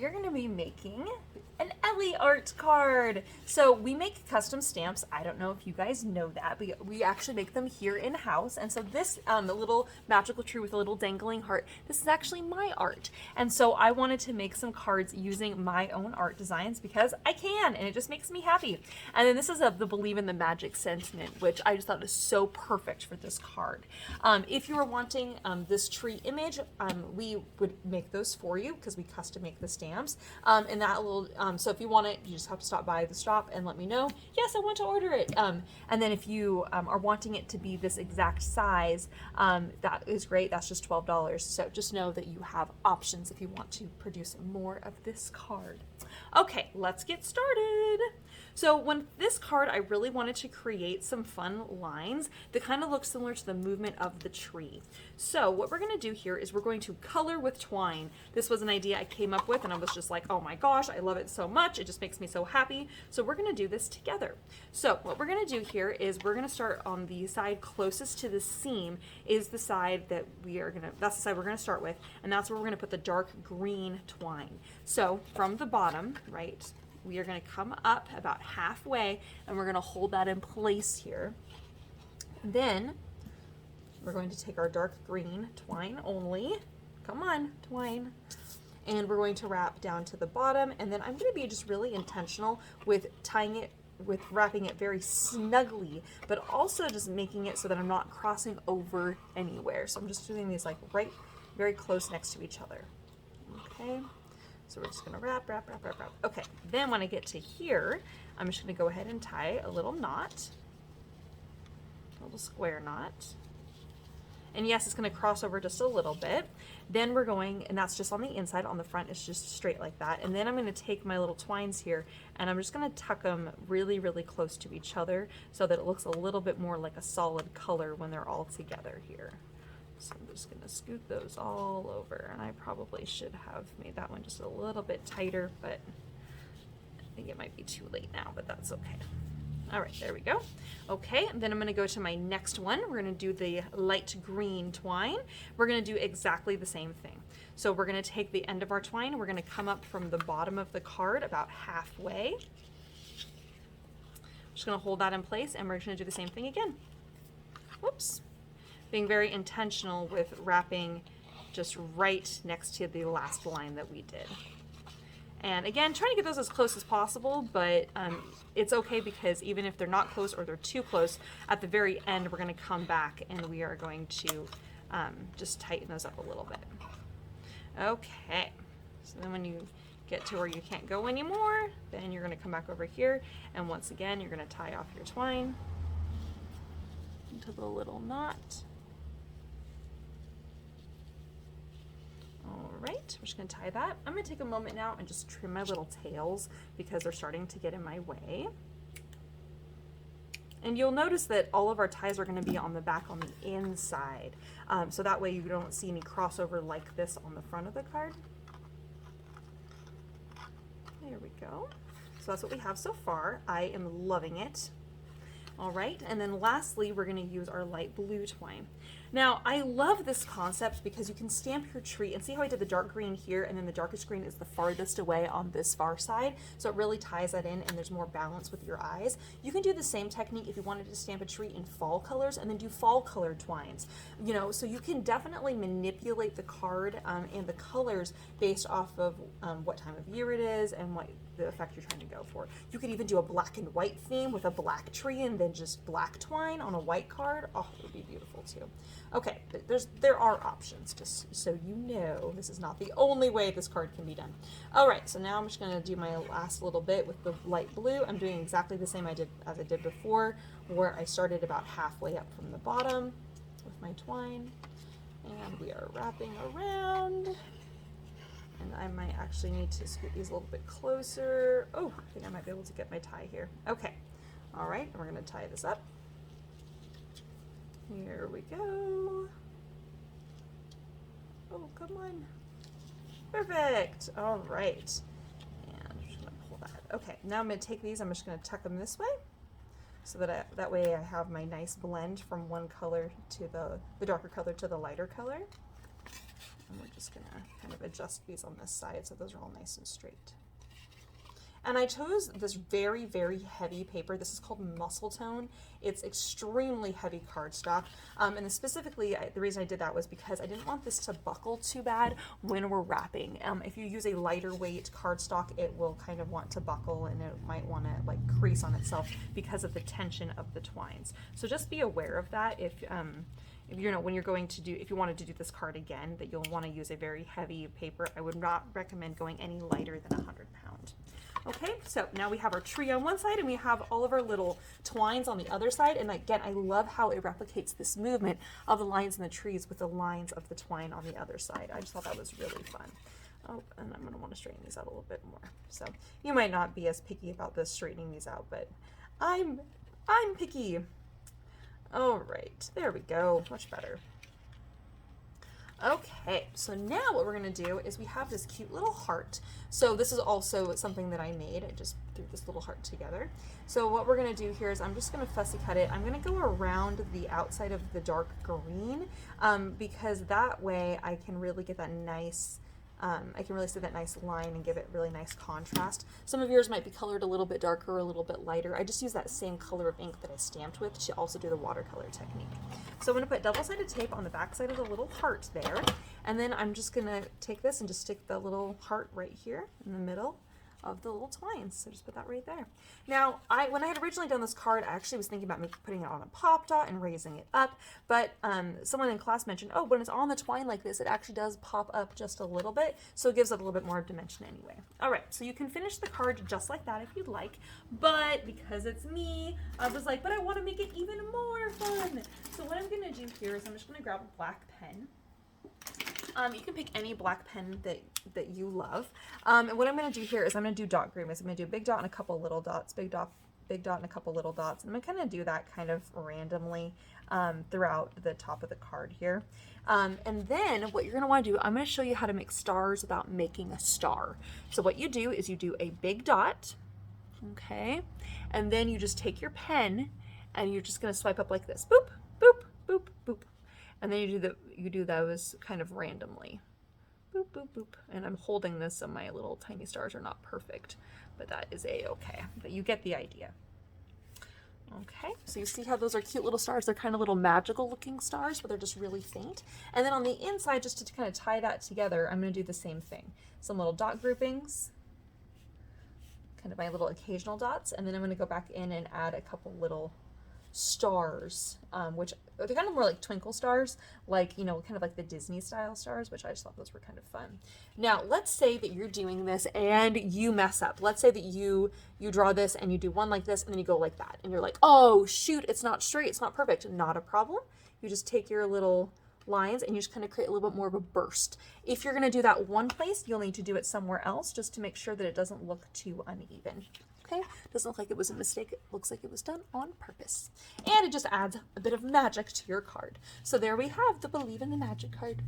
we are going to be making an Ellie art card. So we make custom stamps. I don't know if you guys know that, but we actually make them here in house. And so this little magical tree with a little dangling heart, this is actually my art. And so I wanted to make some cards using my own art designs because I can, and it just makes me happy. And then this is of the Believe in the Magic sentiment, which I just thought was so perfect for this card. If you were wanting this tree image, we would make those for you because we custom make the stamps. And that little, so if you want it, you just have to stop by the shop and let me know. Yes, I want to order it. And then if you are wanting it to be this exact size, that is great. That's just $12. So just know that you have options if you want to produce more of this card. Okay, let's get started. So when this card, I really wanted to create some fun lines that kind of look similar to the movement of the tree. So what we're going to do here is we're going to color with twine. This was an idea I came up with and I was just like, oh my gosh, I love it so much. It just makes me so happy. So we're going to do this together. So what we're going to do here is we're going to start on the side closest to the seam is the side that that's the side we're going to start with. And that's where we're going to put the dark green twine. So from the bottom, right, we are going to come up about halfway and we're going to hold that in place here. Then we're going to take our dark green twine only. Come on, twine. And we're going to wrap down to the bottom. And then I'm going to be just really intentional with tying it, with wrapping it very snugly, but also just making it so that I'm not crossing over anywhere. So I'm just doing these like right, very close next to each other. Okay. So we're just going to wrap, wrap, wrap, wrap, wrap. Okay, then when I get to here, I'm just going to go ahead and tie a little knot, a little square knot. And yes, it's going to cross over just a little bit. Then we're going, and that's just on the inside. On the front, it's just straight like that. And then I'm going to take my little twines here, and I'm just going to tuck them really, really close to each other so that it looks a little bit more like a solid color when they're all together here. So I'm just going to scoot those all over, and I probably should have made that one just a little bit tighter, but I think it might be too late now, but that's okay. All right, there we go. Okay, and then I'm going to go to my next one. We're going to do the light green twine. We're going to do exactly the same thing. So we're going to take the end of our twine, we're going to come up from the bottom of the card about halfway. Just going to hold that in place, and we're going to do the same thing again. Whoops. Being very intentional with wrapping just right next to the last line that we did. And again, trying to get those as close as possible, but it's okay because even if they're not close or they're too close, at the very end we're going to come back and we are going to just tighten those up a little bit. Okay, so then when you get to where you can't go anymore, then you're going to come back over here, and once again you're going to tie off your twine into the little knot. All right, we're just going to tie that. I'm going to take a moment now and just trim my little tails because they're starting to get in my way. And you'll notice that all of our ties are going to be on the back on the inside. So that way you don't see any crossover like this on the front of the card. There we go. So that's what we have so far. I am loving it. All right, and then lastly, we're going to use our light blue twine. Now, I love this concept because you can stamp your tree, and see how I did the dark green here, and then the darkest green is the farthest away on this far side, so it really ties that in, and there's more balance with your eyes. You can do the same technique if you wanted to stamp a tree in fall colors, and then do fall colored twines. You know, so you can definitely manipulate the card and the colors based off of what time of year it is and what the effect you're trying to go for. You could even do a black and white theme with a black tree and then just black twine on a white card. Oh, it would be beautiful too. Okay, there are options, just so you know. This is not the only way this card can be done. All right, so now I'm just going to do my last little bit with the light blue. I'm doing exactly the same as I did before, where I started about halfway up from the bottom with my twine, and we are wrapping around. And I might actually need to scoot these a little bit closer. Oh, I think I might be able to get my tie here. Okay, all right, and we're going to tie this up. Here we go. Oh, come on. Perfect. All right. And I'm just going to pull that. Okay, now I'm going to take these. I'm just going to tuck them this way so that that way I have my nice blend from one color to the darker color to the lighter color. And we're just gonna kind of adjust these on this side so those are all nice and straight. And I chose this very, very heavy paper. This is called Muscle Tone. It's extremely heavy cardstock. And specifically, the reason I did that was because I didn't want this to buckle too bad when we're wrapping. If you use a lighter weight cardstock, it will kind of want to buckle and it might want to like crease on itself because of the tension of the twines. So just be aware of that if you know, when you're going to do, if you wanted to do this card again, that you'll want to use a very heavy paper. I would not recommend going any lighter than 100 pound. Okay, so now we have our tree on one side and we have all of our little twines on the other side. And again, I love how it replicates this movement of the lines in the trees with the lines of the twine on the other side. I just thought that was really fun. Oh, and I'm gonna wanna straighten these out a little bit more. So you might not be as picky about this, straightening these out, but I'm picky. All right, there we go, much better. Okay, so now what we're gonna do is we have this cute little heart. So this is also something that I made. I just threw this little heart together. So what we're gonna do here is I'm just gonna fussy cut it. I'm gonna go around the outside of the dark green because that way I can really get that nice, I can really see that nice line and give it really nice contrast. Some of yours might be colored a little bit darker or a little bit lighter. I just use that same color of ink that I stamped with to also do the watercolor technique. So I'm gonna put double-sided tape on the back side of the little heart there. And then I'm just gonna take this and just stick the little heart right here in the middle of the little twines. So just put that right there. Now, when I had originally done this card, I actually was thinking about putting it on a pop dot and raising it up, but someone in class mentioned, oh, when it's on the twine like this, it actually does pop up just a little bit, so it gives it a little bit more dimension anyway. All right, so you can finish the card just like that if you'd like, but because it's me, I was like, but I want to make it even more fun. So what I'm gonna do here is I'm just gonna grab a black pen. You can pick any black pen that you love. And what I'm going to do here is I'm going to do dot groupings. I'm going to do a big dot and a couple little dots, big dot and a couple little dots. And I'm going to kind of do that kind of randomly throughout the top of the card here. And then what you're going to want to do, I'm going to show you how to make stars without making a star. So what you do is you do a big dot, okay? And then you just take your pen and you're just going to swipe up like this. Boop, boop, boop, boop. And then you do those kind of randomly. Boop, boop, boop. And I'm holding this so my little tiny stars are not perfect, but that is a-okay. But you get the idea. Okay, so you see how those are cute little stars? They're kind of little magical looking stars, but they're just really faint. And then on the inside, just to kind of tie that together, I'm gonna do the same thing. Some little dot groupings, kind of my little occasional dots, and then I'm gonna go back in and add a couple little stars, which they're kind of more like twinkle stars, like, you know, kind of like the Disney style stars, which I just thought those were kind of fun. Now, let's say that you're doing this and you mess up. Let's say that you draw this and you do one like this and then you go like that. And you're like, oh, shoot, it's not straight. It's not perfect. Not a problem. You just take your little lines and you just kind of create a little bit more of a burst. If you're going to do that one place, you'll need to do it somewhere else just to make sure that it doesn't look too uneven. Okay, doesn't look like it was a mistake. It looks like it was done on purpose. And it just adds a bit of magic to your card. So there we have the Believe in the Magic card.